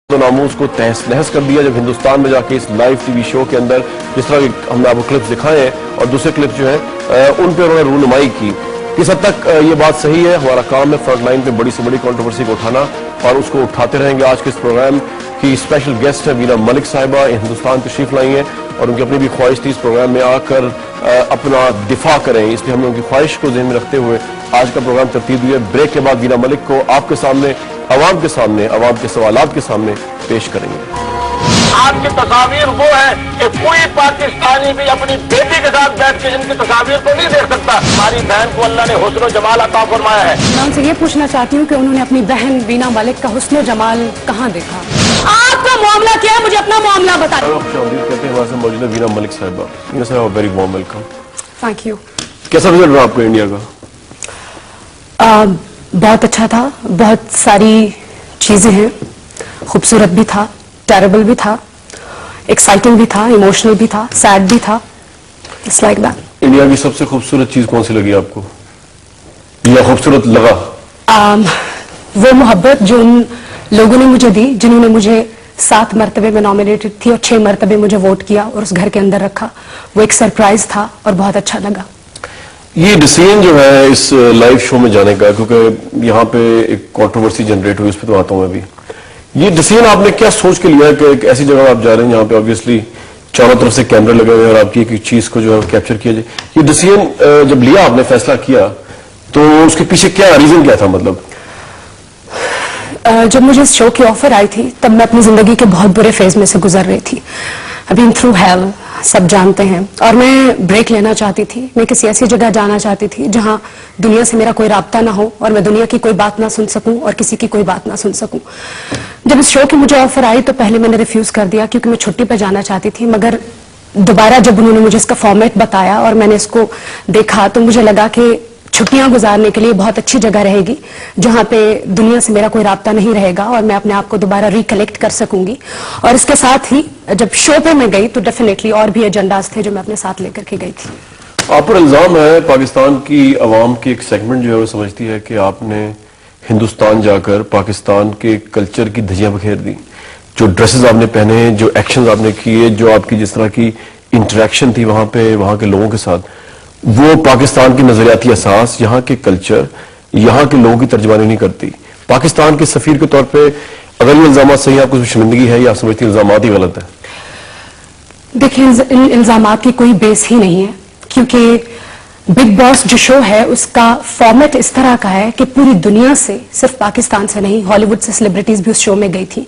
तो नामूस को तहस नहस कर दिया जब हिंदुस्तान में जाके इस लाइव टीवी शो के अंदर जिस तरह की हमने आपको क्लिप्स दिखाए हैं और दूसरे क्लिप्स जो है उन पे उन्होंने रूनुमाई की। किस हद तक ये बात सही है, हमारा काम है फ्रंट लाइन पे बड़ी से बड़ी कंट्रोवर्सी को उठाना और उसको उठाते रहेंगे। आज के इस प्रोग्राम की स्पेशल गेस्ट है वीना मलिक साहिबा, हिंदुस्तान तशरीफ लाई हैं और उनकी अपनी भी ख्वाहिश थी इस प्रोग्राम में आकर अपना दिफा करें, इसलिए हमने उनकी ख्वाहिश को ध्यान में रखते हुए आज का प्रोग्राम तरतीब दिया। ब्रेक के बाद वीना मलिक को आपके सामने आवाम के सवालात के सामने पेश करेंगे। आपकी तस्वीर वो है कि कोई पाकिस्तानी भी अपनी बेटी के साथ बैठ के इनकी तस्वीर को नहीं देख सकता। हमारी बहन को अल्लाह ने हुस्न जमाल अता फरमाया है। मैं उनसे ये पूछना चाहती हूँ कि उन्होंने अपनी बहन वीना मलिक का हुस्न जमाल कहाँ देखा? आपका मामला क्या है, मुझे अपना मामला बताएं। कहते हैं हमारे साथ मौजूद है वीना मलिक साहिबा। वीना साहिबा, very warm welcome. Thank you. कैसा रिजल्ट रहा आपको इंडिया का? बहुत अच्छा था, बहुत सारी चीजें हैं, खूबसूरत भी था, टेरेबल भी था, एक्साइटिंग भी था, इमोशनल भी था, सैड भी था, इट्स लाइक दैट। इंडिया की सबसे खूबसूरत चीज कौन सी लगी आपको या खूबसूरत लगा? वो मोहब्बत जो उन लोगों ने मुझे दी जिन्होंने मुझे 7 मरतबे में नॉमिनेटेड थी और 6 मरतबे मुझे वोट किया और उस घर के अंदर रखा। वो एक सरप्राइज था और बहुत अच्छा लगा। ये डिसीजन जो है इस लाइव शो में जाने का, क्योंकि यहाँ पे एक कंट्रोवर्सी जनरेट हुई, उस पर तो आता हूँ मैं भी। ये डिसीजन आपने क्या सोच के लिया कि एक ऐसी जगह आप जा रहे हैं जहाँ पे ऑब्वियसली चारों तरफ से कैमरे लगे हुए हैं और आपकी एक चीज को जो है कैप्चर किया जाए? ये डिसीजन जब लिया आपने, फैसला किया, तो उसके पीछे क्या रीजन क्या था? मतलब जब मुझे इस शो की ऑफर आई थी तब मैं अपनी जिंदगी के बहुत बुरे फेज में से गुजर रही थी। अभी थ्रू हेल, सब जानते हैं, और मैं ब्रेक लेना चाहती थी। मैं किसी ऐसी जगह जाना चाहती थी जहां दुनिया से मेरा कोई राब्ता ना हो और मैं दुनिया की कोई बात ना सुन सकूं और किसी की कोई बात ना सुन सकूं। जब इस शो की मुझे ऑफर आई तो पहले मैंने रिफ्यूज कर दिया क्योंकि मैं छुट्टी पर जाना चाहती थी, मगर दोबारा जब उन्होंने मुझे इसका फॉर्मेट बताया और मैंने इसको देखा तो मुझे लगा कि छुट्टियां गुजारने के लिए बहुत अच्छी जगह रहेगी जहां पे दुनिया से मेरा कोई राब्ता नहीं रहेगा और मैं अपने आप को दोबारा रिकलेक्ट कर सकूंगी। और इसके साथ ही जब शो पे मैं गई तो डेफिनेटली और भी एजेंडाज थे जो मैं अपने साथ लेकर के गई थी। आप पर इल्जाम है पाकिस्तान की अवाम की एक सेगमेंट जो है वो समझती है कि आपने हिंदुस्तान जाकर पाकिस्तान के कल्चर की धज्जियां बिखेर दी। जो ड्रेसेस आपने पहने, जो एक्शन आपने किए, जो आपकी जिस तरह की इंटरेक्शन थी वहां पे वहां के लोगों के साथ, वो पाकिस्तान की नजरियाती एहसास, यहाँ के कल्चर, यहाँ के लोगों की तर्जमानी नहीं करती। पाकिस्तान के सफीर के तौर पे अगर ये इल्जाम सही है, आपको शर्मिंदगी है या आप समझती इल्जाम ही गलत है? देखिए, इन इल्जामात की कोई बेस ही नहीं है क्योंकि बिग बॉस जो शो है उसका फॉर्मेट इस तरह का है कि पूरी दुनिया से, सिर्फ पाकिस्तान से नहीं, हॉलीवुड से सेलिब्रिटीज भी उस शो में गई थी।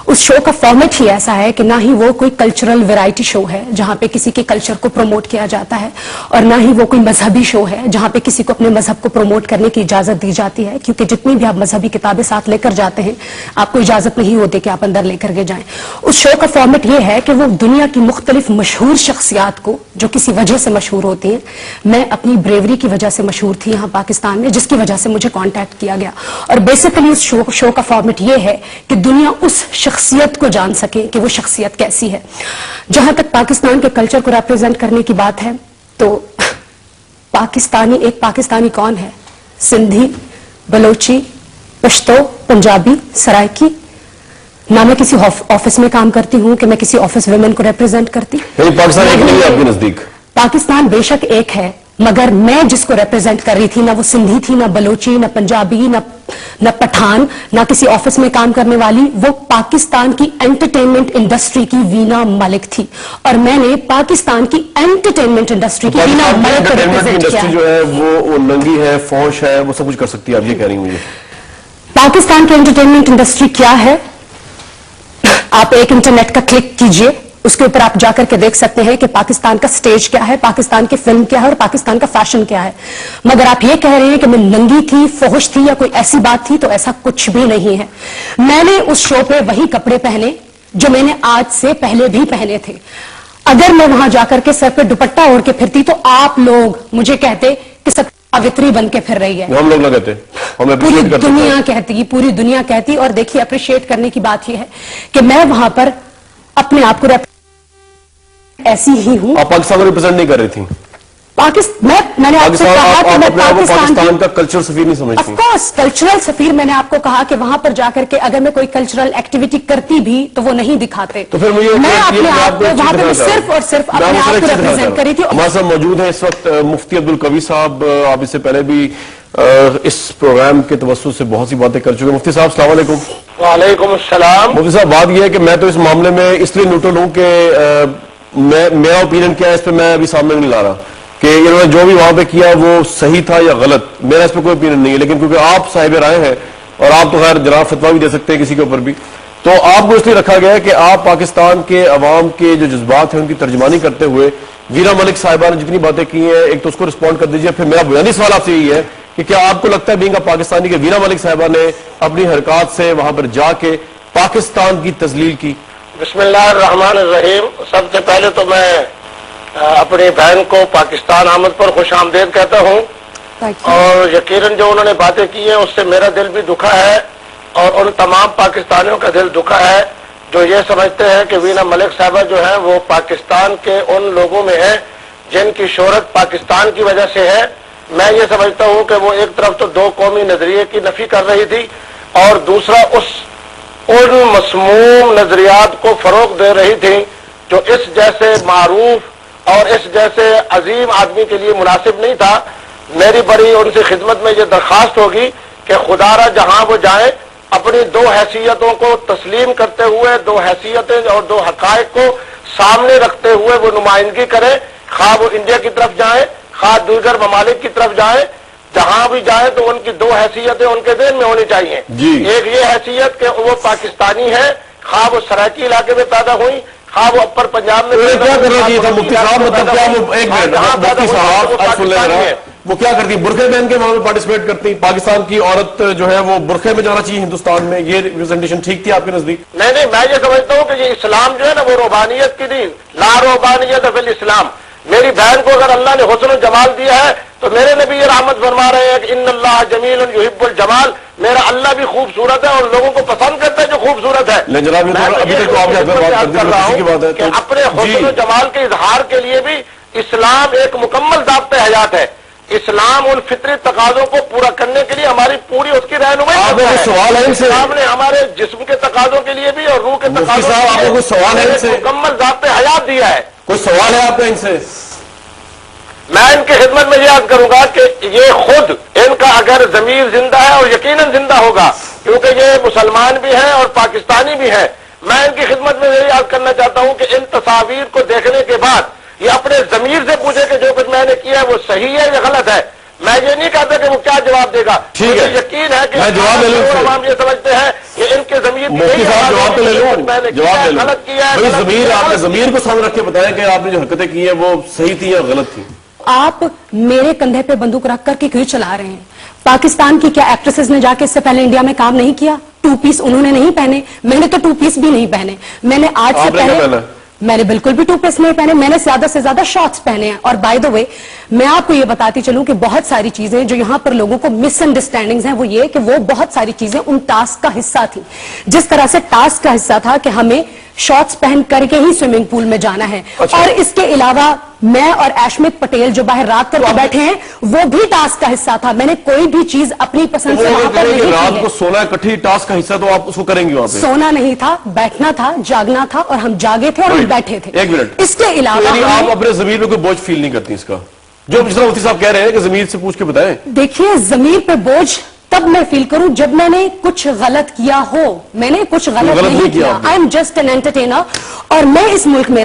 उस शो का फॉर्मेट ही ऐसा है कि ना ही वो कोई कल्चरल वैरायटी शो है जहां पे किसी के कल्चर को प्रमोट किया जाता है और ना ही वो कोई मजहबी शो है जहां पे किसी को अपने मजहब को प्रमोट करने की इजाजत दी जाती है, क्योंकि जितनी भी आप मजहबी किताबें साथ लेकर जाते हैं आपको इजाजत नहीं होती कि आप अंदर लेकर के जाएं। उस शो का फॉर्मेट ये है कि वो दुनिया की मुख्तलिफ मशहूर शख्सियात को, जो किसी वजह से मशहूर होती हैं, मैं अपनी ब्रेवरी की वजह से मशहूर थी यहाँ पाकिस्तान में, जिसकी वजह से मुझे कांटेक्ट किया गया। और बेसिकली उस शो का फॉर्मेट ये है कि दुनिया उस शख्सियत को जान सके कि वो शख्सियत कैसी है। जहां तक पाकिस्तान के कल्चर को रिप्रेजेंट करने की बात है तो एक पाकिस्तानी कौन है? सिंधी, बलोची, पश्तो, पंजाबी, सराइकी। ना मैं किसी ऑफिस में काम करती हूँ कि मैं किसी ऑफिस वुमेन को रिप्रेजेंट करती। पाकिस्तान एक नहीं है आपके नजदीक? पाकिस्तान बेशक एक है, मगर मैं जिसको रिप्रेजेंट कर रही थी ना वो सिंधी थी, ना बलोची, ना पंजाबी, ना पठान, ना किसी ऑफिस में काम करने वाली। वो पाकिस्तान की एंटरटेनमेंट इंडस्ट्री की वीना मलिक थी और मैंने पाकिस्तान की एंटरटेनमेंट इंडस्ट्री की वीना मलिक को रिप्रेजेंट किया। जो है वो नंगी है, फौश है, वो सब कुछ कर सकती है, आप ये कह रही हैं मुझे? पाकिस्तान की एंटरटेनमेंट इंडस्ट्री क्या है? आप एक इंटरनेट का क्लिक कीजिए, उसके ऊपर आप जाकर के देख सकते हैं कि पाकिस्तान का स्टेज क्या है, पाकिस्तान की फिल्म क्या है और पाकिस्तान का फैशन क्या है। मगर आप ये कह रहे हैं कि मैं नंगी थी, फौश थी या कोई ऐसी बात थी, तो ऐसा कुछ भी नहीं है। मैंने उस शो पे वही कपड़े पहने जो मैंने आज से पहले भी पहने थे। अगर मैं वहां जाकर के सर पे दुपट्टा ओढ़ के फिरती तो आप लोग मुझे कहते कि सब सावित्री बन के फिर रही है। हम लोग ना कहते, पूरी दुनिया कहती। और देखिए, अप्रिशिएट करने की बात यह है कि मैं वहां पर अपने आप को ऐसी ही हूं। आप पाकिस्तान को रिप्रेजेंट नहीं कर रही थी? मैंने आपसे कहा कि मैं पाकिस्तान का कल्चरल सफीर नहीं समझती। ऑफ कोर्स कल्चरल सफीर, मैंने आपको कहा कि वहां पर जाकर के अगर मैं कोई कल्चरल एक्टिविटी करती भी तो वो नहीं दिखाते। तो फिर मुझे मैं अपने आप को वहां पर सिर्फ और सिर्फ अपने आप को रिप्रेजेंट करी थी। हमारे साथ मौजूद है इस वक्त मुफ्ती अब्दुल कवी साहब। आप इससे पहले भी इस प्रोग्राम के तवस्सुत से बहुत सी बातें कर चुके हैं। मुफ्ती साहब अस्सलाम वालेकुम। वालेकुम अस्सलाम। मुफ्ती साहब, बात यह है कि मैं तो इस मामले में इसलिए न्यूट्रल हूं कि मेरा ओपिनियन क्या है इस पर मैं अभी सामने नहीं ला रहा कि इन्होंने जो भी वहां पे किया वो सही था या गलत। मेरा इस पर कोई ओपिनियन नहीं है, लेकिन क्योंकि आप साहिब राय हैं और आप तो खैर जनाब फतवा भी दे सकते हैं किसी के ऊपर भी, तो आपको इसलिए रखा गया है कि आप पाकिस्तान के अवाम के जो जज्बात हैं उनकी तर्जमानी करते हुए वीरा मलिक साहिबा ने जितनी बातें की हैं, एक तो उसको रिस्पॉन्ड कर दीजिए। फिर मेरा बुनियादी सवाल आपसे यही है कि क्या आपको लगता है बीइंग अ पाकिस्तानी के वीरा मलिक साहिबा ने अपनी हरकत से वहां पर जाके पाकिस्तान की तजलील की? बिस्मिल्लाहिर्रहमानिर्रहीम। सबसे पहले तो मैं अपनी बहन को पाकिस्तान आमद पर खुश आमदेद कहता हूँ, और यकीनन जो उन्होंने बातें की हैं उससे मेरा दिल भी दुखा है और उन तमाम पाकिस्तानियों का दिल दुखा है जो ये समझते हैं कि वीना मलिक साहबा जो है वो पाकिस्तान के उन लोगों में है जिनकी शोहरत पाकिस्तान की वजह से है। मैं ये समझता हूँ कि वो एक तरफ तो दो कौमी नजरिए की नफी कर रही थी और दूसरा उन मसमूम नजरियात को फरोग दे रही थी जो इस जैसे मारूफ और इस जैसे अजीम आदमी के लिए मुनासिब नहीं था। मेरी बड़ी उनसे खिदमत में ये दरखास्त होगी कि खुदारा जहां वो जाए अपनी दो हैसियतों को तस्लीम करते हुए, दो हैसियतें और दो हकायक को सामने रखते हुए वो नुमाइंदगी करे, खा वो इंडिया की तरफ जाए खा दूसर ममालिक की तरफ जाए, जहां भी जाए तो उनकी दो हैसियतें उनके दिल में होनी चाहिए। एक ये हैसियत कि वो पाकिस्तानी है, खा वो सराकी इलाके में पैदा हुई, खा वो अपर पंजाब में क्या कर रही थी मुफ्ती साहब? मतलब क्या वो एक मिनट वो क्या करती है? बुरखे पहन के वहां में पार्टिसिपेट करती? पाकिस्तान की औरत जो है वो बुरखे में जाना चाहिए हिंदुस्तान में, ये रिप्रेजेंटेशन ठीक थी आपके नजदीक? नहीं, मैं ये समझता हूँ कि ये इस्लाम जो है ना वो रूबानियत की दी, ला रूबानियत फिल इस्लाम। मेरी बहन को अगर अल्लाह ने हुस्न जमाल दिया है तो मेरे नबी ये रहमत फरमा रहे हैं कि इन्नल्लाह जमीलुन युहिब्बुल जमाल, मेरा अल्लाह भी खूबसूरत है और लोगों को पसंद करता है जो खूबसूरत है। जनाब अभी तक तो आप अपने हुस्न जमाल के इजहार के लिए भी इस्लाम एक मुकम्मल ज़ाब्ते हयात है। इस्लाम उन फितरी तकाजों को पूरा करने के लिए हमारी पूरी उसकी रहनुमाई करता है। सवाल है इस्लाम ने हमारे जिस्म के तकाजों के लिए भी और रूह के तकाजों के लिए सवाल है मुकम्मल ज़ाब्ते हयात दिया है। कोई सवाल है आपका इनसे? मैं इनकी खिदमत में यह अर्ज करूंगा कि ये खुद इनका अगर जमीर जिंदा है और यकीनन जिंदा होगा क्योंकि ये मुसलमान भी हैं और पाकिस्तानी भी हैं, मैं इनकी खिदमत में यही अर्ज करना चाहता हूं कि इन तस्वीर को देखने के बाद ये अपने जमीर से पूछे कि जो कुछ मैंने किया है वो सही है या गलत है। मैं ये नहीं कहता कि वो क्या जवाब देगा, ठीक है, यकीन है कि जवाब ले लूं। हम ये समझते हैं कि इनके जमीर जवाब तो ले लो, मैंने गलत किया है। जमीर आपने जमीर को सामने रख के बताया कि आपने जो हरकतें की है वो सही थी या गलत थी? आप मेरे कंधे पे बंदूक रख करके क्यों चला रहे हैं? पाकिस्तान की क्या एक्ट्रेसेस ने जाके इससे पहले इंडिया में काम नहीं किया? टू पीस उन्होंने नहीं पहने, मैंने तो टू पीस भी नहीं पहने। मैंने आज से पहले मैंने बिल्कुल भी टू पीस नहीं पहने, मैंने ज्यादा से ज्यादा शॉर्ट्स पहने हैं। और बाय द वे मैं आपको ये बताती चलूं कि बहुत सारी चीजें जो यहां पर लोगों को मिसअंडरस्टैंडिंग्स हैं वो ये कि वो बहुत सारी चीजें उन टास्क का हिस्सा थी। जिस तरह से टास्क का हिस्सा था कि हमें शॉर्ट्स पहन करके ही स्विमिंग पूल में जाना है। अच्छा। और इसके अलावा मैं और एशमित पटेल जो बाहर रात करके बैठे हैं वो भी टास्क का हिस्सा था। मैंने कोई भी चीज अपनी पसंद से वहां पर नहीं की रात को सोना इकट्ठी टास्क का हिस्सा, तो आप उसको करेंगे वहां पे? सोना नहीं था, बैठना था, जागना था, और हम जागे थे और हम बैठे थे। एक मिनट, इसके अलावा आप अपने जमीर पे कोई बोझ फील नहीं करती इसका, जो पिछला मुफ्ती साहब कह रहे हैं कि जमीर से पूछ के बताएं? देखिए, जमीर पे बोझ तब मैं फील करूं जब मैंने कुछ गलत किया हो। मैंने कुछ गलत नहीं किया। I am just an entertainer. और मैं इस मुल्क में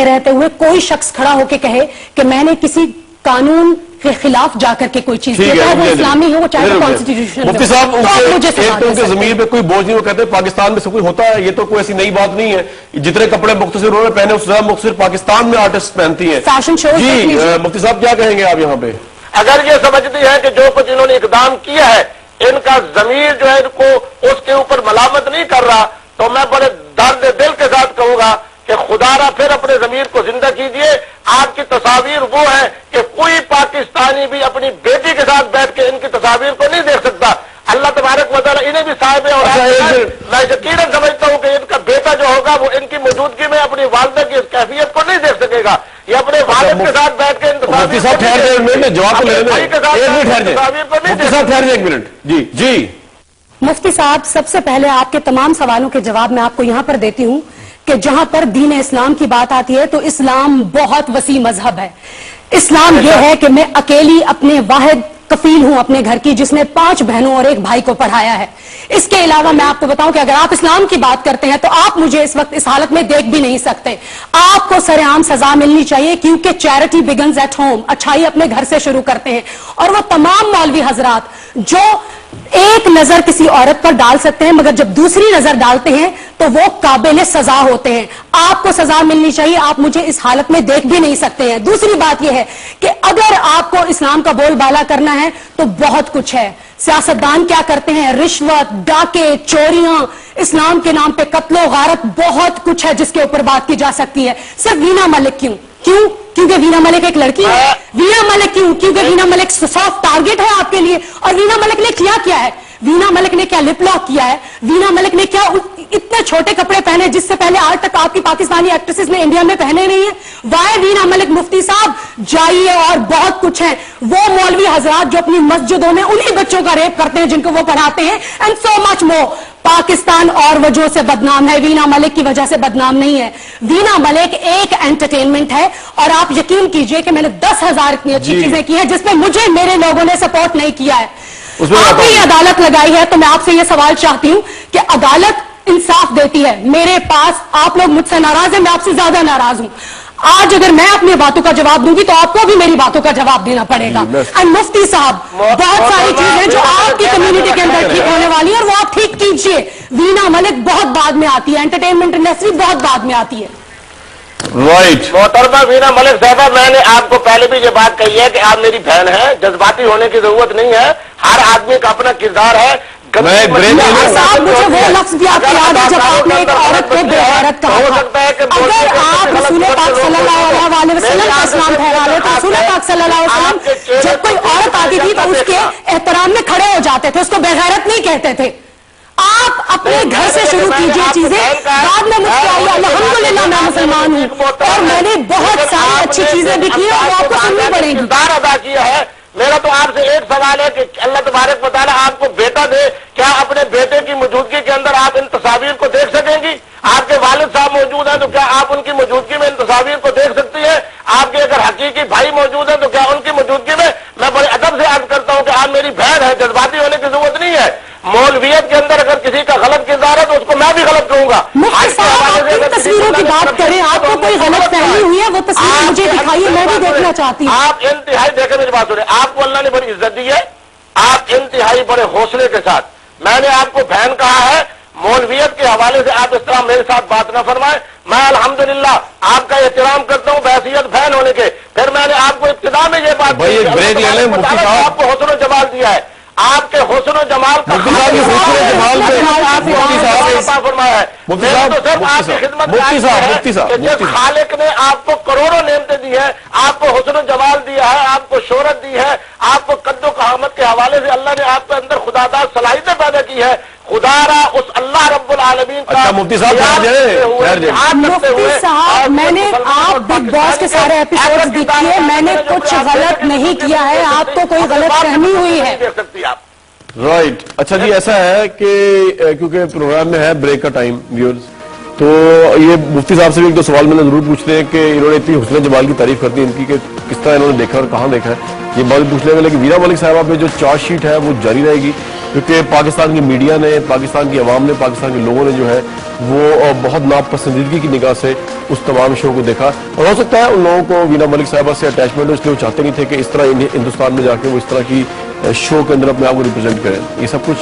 रहते हुए कोई शख्स खड़ा होकर कहे कि मैंने किसी कानून के खिलाफ जाकर के कोई चीज किया, चाहे वो इस्लामी हो चाहे वो कॉन्स्टिट्यूशन हो। मुफ्ती साहब उनके जमीन पे कोई बोझ नहीं, वो कहते हैं पाकिस्तान में सब कुछ होता है, ये तो कोई ऐसी नई बात नहीं है। जितने कपड़े मुख्तसर उन्होंने पहने उससे ज्यादा मुख्तसर पाकिस्तान में आर्टिस्ट पहनती है। Fashion show. जी मुफ्ती साहब क्या कहेंगे आप यहाँ पे? अगर ये समझती है कि जो कुछ इन्होंने इकदाम किया है इनका जमीर जो है इनको उसके ऊपर मलामत नहीं कर रहा, तो मैं बड़े दर्द दिल के साथ कहूंगा कि खुदारा फिर अपने जमीर को जिंदा कीजिए। आपकी तस्वीर वो है कि कोई पाकिस्तानी भी अपनी बेटी के साथ बैठ के इनकी तस्वीर को नहीं देख सकता। अल्लाह तबारक व तआला इन्हें भी साहिब है। और मैं यकीनन समझता हूं कि इनका बेटा जो होगा वो इनकी मौजूदगी में अपनी वालदा की इस कैफियत को नहीं देख सकेगा। ये अपने वालिद के साथ बैठ के मुफ्ती साहब ठहर जाए, एक मिनट जवाब तो लेने दें, एक मिनट ठहर जाए, मुफ्ती साहब ठहर जाए एक मिनट। जी जी मुफ्ती साहब, सबसे पहले आपके तमाम सवालों के जवाब मैं आपको यहां पर देती हूं कि जहां पर दीन इस्लाम की बात आती है तो इस्लाम बहुत वसी मजहब है। इस्लाम यह है कि मैं अकेली अपने वाहिद कफील हूं अपने घर की, जिसने 5 बहनों और 1 भाई को पढ़ाया है। इसके अलावा मैं आपको बताऊं कि अगर आप इस्लाम की बात करते हैं तो आप मुझे इस वक्त इस हालत में देख भी नहीं सकते। आपको सरेआम सजा मिलनी चाहिए, क्योंकि चैरिटी बिगन्स एट होम, अच्छाई अपने घर से शुरू करते हैं। और वो तमाम मौलवी हजरात जो एक नजर किसी औरत पर डाल सकते हैं मगर जब दूसरी नजर डालते हैं तो वो काबिल सजा होते हैं। आपको सजा मिलनी चाहिए, आप मुझे इस हालत में देख भी नहीं सकते हैं। दूसरी बात यह है कि अगर आपको इस्लाम का बोलबाला करना है तो बहुत कुछ है। सियासतदान क्या करते हैं, रिश्वत, डाके, चोरियां, इस्लाम के नाम पे कत्लो गारत, बहुत कुछ है जिसके ऊपर बात की जा सकती है। सिर्फ वीना मलिक क्यों? क्योंकि वीना मलिक एक लड़की है। वीना मलिक क्यों? क्योंकि वीना मलिक सॉफ्ट टारगेट है आपके लिए। और वीना मलिक ने किया है? वीना मलिक ने क्या लिप लॉक किया है? वीना मलिक ने क्या इतने छोटे कपड़े पहने जिससे पहले आज तक आपकी पाकिस्तानी एक्ट्रेसेस ने इंडिया में पहने नहीं है? वाई वीना मलिक? मुफ्ती साहब जाइए, और बहुत कुछ है। वो मौलवी हजरात जो अपनी मस्जिदों में उन्हीं बच्चों का रेप करते हैं जिनको वो पढ़ाते हैं, and so much more. Pakistan और वजह से बदनाम है, वीना मलिक की वजह से बदनाम नहीं है। वीना मलिक एक एंटरटेनमेंट है, और आप यकीन कीजिए कि मैंने 10,000 इतनी अच्छी चीजें की है जिसमें मुझे मेरे लोगों ने सपोर्ट नहीं किया है। आपने ये अदालत लगाई है तो मैं आपसे ये सवाल चाहती हूं कि अदालत इंसाफ देती है। मेरे पास आप लोग मुझसे नाराज हैं, मैं आपसे ज्यादा नाराज हूं। आज अगर मैं अपनी बातों का जवाब दूंगी तो आपको भी मेरी बातों का जवाब देना पड़ेगा। एंड मुफ्ती साहब, बहुत सारी चीजें जो आपकी कम्युनिटी के अंदर ठीक होने वाली है और वो आप ठीक कीजिए। वीना मलिक बहुत बाद में आती है, एंटरटेनमेंट इंडस्ट्री बहुत बाद में आती है। राइट। मोहतरमा वीना मलिक साहबा, मैंने आपको पहले भी ये बात कही है कि आप मेरी बहन है, जज्बाती होने की जरूरत नहीं है। हर आदमी का अपना किरदार है। साहब, मुझे वो लफ्ज भी आपको याद है जब आपने एक औरत को बेगैरत कहा था। अगर आप रसूल पाक सल्लल्लाहु अलैहि वसल्लम का इस्लाम फैला रहे तो रसूल पाक सल्लल्लाहु अलैहि वसल्लम जब कोई औरत आती थी तो उसके एहतराम में खड़े हो जाते थे, उसको बेगैरत नहीं कहते थे। आप अपने घर से शुरू कीजिए चीजें, बाद में मुझसे आइए। अल्हम्दुलिल्लाह मैं मुसलमान हूँ और मैंने बहुत सारी अच्छी चीजें भी की और वो आपको सुननी पड़ेगी। किरदार अदा किया है। मेरा तो आपसे एक सवाल है कि अल्लाह तबारक व तआला आपको बेटा दे, क्या अपने बेटे की मौजूदगी के अंदर आप इन तस्वीर को देख सकेंगी? आपके वालिद साहब मौजूद हैं तो क्या आप उनकी मौजूदगी में इन तस्वीर को देख सकती है? आपके अगर हकीकी भाई मौजूद हैं तो क्या उनकी मौजूदगी में? मैं बड़े अदब से अर्ज करता हूं कि आप मेरी बहन है, जज्बाती होने की जरूरत नहीं है। मौलवियत के अंदर अगर किसी का गलत किरदार है तो उसको मैं भी गलत कहूंगा। तस्वीरों की बात करें, आपको कोई गलत फहमी हुई है वो तस्वीर मुझे दिखाइए, मैं भी देखना चाहती हूँ। आप इंतहाई देखे, मेरी बात सुने, आपको अल्लाह ने बड़ी इज्जत दी है, आप इंतहाई बड़े हौसले के साथ, मैंने आपको बहन कहा है, मौलवियत के हवाले से आप इस तरह मेरे साथ बात न फरमाएं। मैं अल्हम्दुलिल्लाह आपका एहतराम करता हूँ बहैसियत बहन होने के। फिर मैंने आपको इब्तिदा में ये बात आपको हुस्न जमाल दिया है, आपके हुस्न जमाल का फरमाया है। तो सिर्फ आपकी खिदमत खालिक ने आपको करोड़ों नेमतें दी है, आपको हुस्न जमाल दिया है, आपको शोहरत दी है, आपको कद्दो कहामत के हवाले से अल्लाह ने आपके अंदर खुदादार सलाहियतें पैदा की है। खुदारा उस अल्लाह रब्बुल आलमीन का मुफ्ती साहब, मैंने आप बिग बॉस के सारे एपिसोड्स देखिए, मैंने कुछ गलत नहीं किया है, आपको कोई गलत फहमी हुई है। देख सकती आप। राइट। अच्छा जी, ऐसा है कि क्योंकि प्रोग्राम में है ब्रेक का टाइम व्यूअर्स, तो ये मुफ्ती साहब से भी एक दो सवाल मैंने जरूर पूछते हैं कि इन्होंने इतनी हुस्न जमाल की तारीफ करती है इनकी कि किस तरह इन्होंने देखा और कहाँ देखा है, ये बात पूछ लेंगे। लेकिन वीना मलिक साहबा पे जो चार्जशीट है वो जारी रहेगी, क्योंकि पाकिस्तान की मीडिया ने, पाकिस्तान की आवाम ने, पाकिस्तान के लोगों ने जो है वो बहुत नापसंदीदगी की निगाह से उस तमाम शो को देखा। और हो सकता है उन लोगों को वीना मलिक साहबा से अटैचमेंट हो, इसलिए वो चाहते नहीं थे कि इस तरह हिंदुस्तान में जाके वो इस तरह की शो के अंदर अपने आप को रिप्रेजेंट करें। ये सब कुछ